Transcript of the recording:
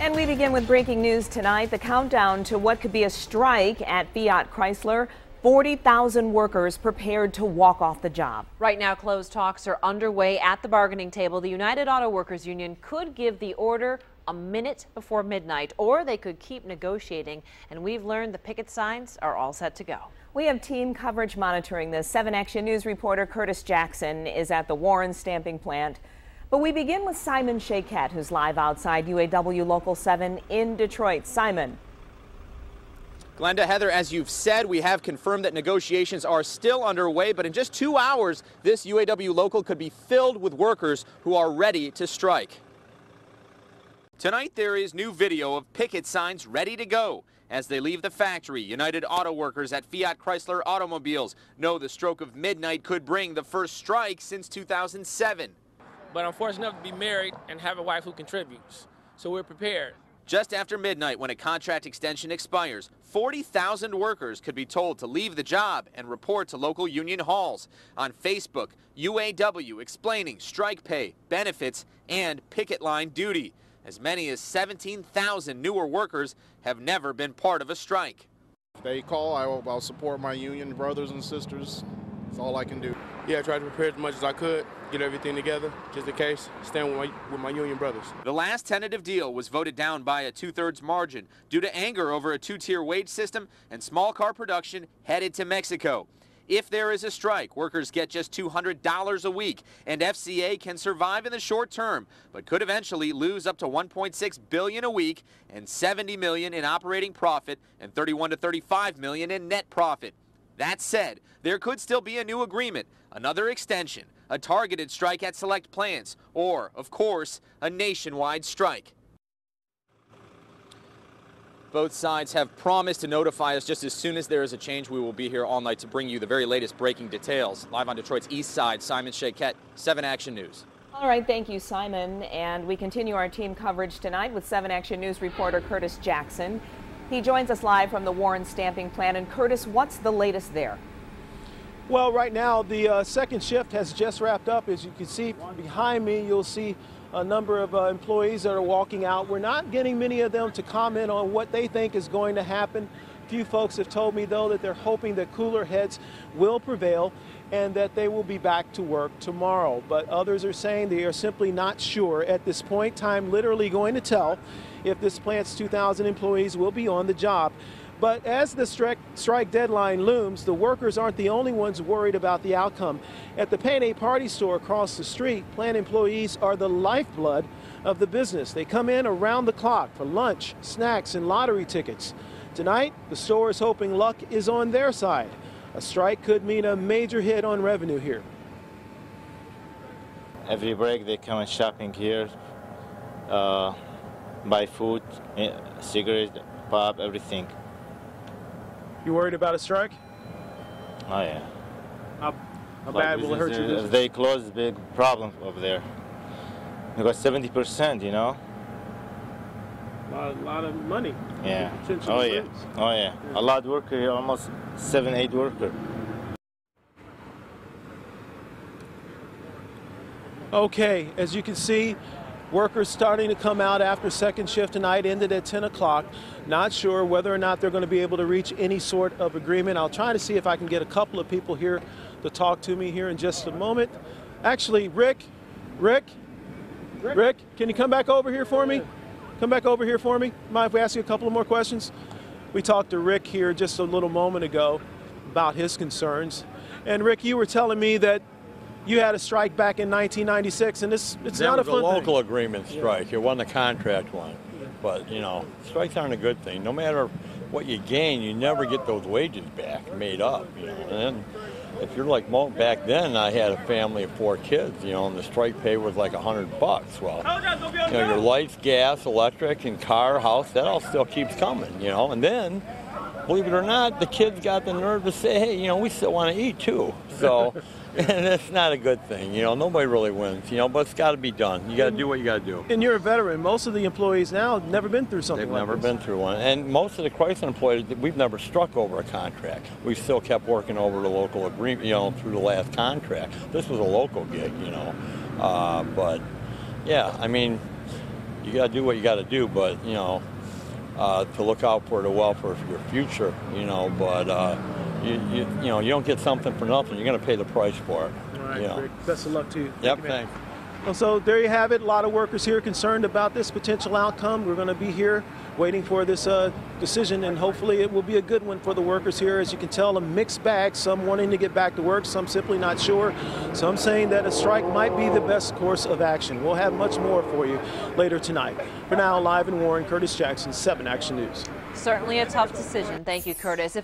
And we begin with breaking news tonight. The countdown to what could be a strike at Fiat Chrysler. 40,000 workers prepared to walk off the job. Right now, closed talks are underway at the bargaining table. The United Auto Workers Union could give the order a minute before midnight, or they could keep negotiating. And we've learned the picket signs are all set to go. We have team coverage monitoring this. 7 Action News reporter Curtis Jackson is at the Warren stamping plant. But we begin with Simon Shaquette, who's live outside UAW Local 7 in Detroit. Simon. Glenda, Heather, as you've said, we have confirmed that negotiations are still underway, but in just 2 hours, this UAW local could be filled with workers who are ready to strike. Tonight, there is new video of picket signs ready to go. As they leave the factory, United Auto Workers at Fiat Chrysler Automobiles know the stroke of midnight could bring the first strike since 2007. But I'm fortunate enough to be married and have a wife who contributes, so we're prepared. Just after midnight, when a contract extension expires, 40,000 workers could be told to leave the job and report to local union halls. On Facebook, UAW explaining strike pay, benefits, and picket line duty. As many as 17,000 newer workers have never been part of a strike. If they call, I'll support my union brothers and sisters. That's all I can do. Yeah, I tried to prepare as much as I could, get everything together, just in case, stand with my union brothers. The last tentative deal was voted down by a 2/3 margin due to anger over a 2-tier wage system and small car production headed to Mexico. If there is a strike, workers get just $200 a week, and FCA can survive in the short term, but could eventually lose up to $1.6 billion a week and $70 million in operating profit and $31 to $35 million in net profit. That said, there could still be a new agreement, another extension, a targeted strike at select plants, or, of course, a nationwide strike. Both sides have promised to notify us just as soon as there is a change. We will be here all night to bring you the very latest breaking details. Live on Detroit's East Side, Simon Shaquette, 7 Action News. All right, thank you, Simon. And we continue our team coverage tonight with 7 Action News reporter Curtis Jackson. He joins us live from the Warren stamping plant. And Curtis, what's the latest there? Well, right now, the second shift has just wrapped up. As you can see behind me, you'll see a number of employees that are walking out. We're not getting many of them to comment on what they think is going to happen. A few folks have told me, though, that they're hoping that cooler heads will prevail and that they will be back to work tomorrow. But others are saying they are simply not sure. At this point, time literally going to tell if this plant's 2,000 employees will be on the job. But as the strike deadline looms, the workers aren't the only ones worried about the outcome. At the Payday Party store across the street, plant employees are the lifeblood of the business. They come in around the clock for lunch, snacks, and lottery tickets. Tonight, the store is hoping luck is on their side. A strike could mean a major hit on revenue here. Every break they come and shopping here, buy food, cigarettes, pop, everything. You worried about a strike? Oh yeah. How bad will it hurt your business? If they close, big problem over there. Because 70%, you know. A lot of money. Yeah. Oh yeah. Oh yeah. A lot of worker here, almost 7-8 workers. Okay, as you can see, workers starting to come out after second shift tonight, ended at 10 o'clock. Not sure whether or not they're going to be able to reach any sort of agreement. I'll try to see if I can get a couple of people here to talk to me here in just a moment. Actually, Rick, can you come back over here for me? Come back over here for me. Mind if we ask you a couple of more questions? We talked to Rick here just a little moment ago about his concerns. And Rick, you were telling me that you had a strike back in 1996, and it's not a fun thing. That was a local agreement strike. It wasn't a contract one. But, you know, strikes aren't a good thing. No matter what you gain, you never get those wages back made up, you know. And then if you're like back then, I had a family of 4 kids, you know, and the strike pay was like $100. Well, you know, your lights, gas, electric, and car, house, that all still keeps coming, you know. And then, believe it or not, the kids got the nerve to say, hey, you know, we still want to eat too. So, and it's not a good thing, you know. Nobody really wins, you know, but it's got to be done. You got to do what you got to do. And you're a veteran. Most of the employees now have never been through something like this. They've never been through one. And most of the Chrysler employees, we've never struck over a contract. We've still kept working over the local agreement, you know, through the last contract. This was a local gig, you know. But, yeah, I mean, you got to do what you got to do, but, you know, to look out for the welfare of your future, you know, but you know, you don't get something for nothing. You're going to pay the price for it. All right, you know. Rick, best of luck to you. Yep, Thank you, man. thanks. Well, so there you have it. A lot of workers here concerned about this potential outcome. We're going to be here waiting for this decision, and hopefully it will be a good one for the workers here. As you can tell, a mixed bag, some wanting to get back to work, some simply not sure, some saying that a strike might be the best course of action. We'll have much more for you later tonight. For now, live in Warren, Curtis Jackson, 7 Action News. Certainly a tough decision. Thank you, Curtis.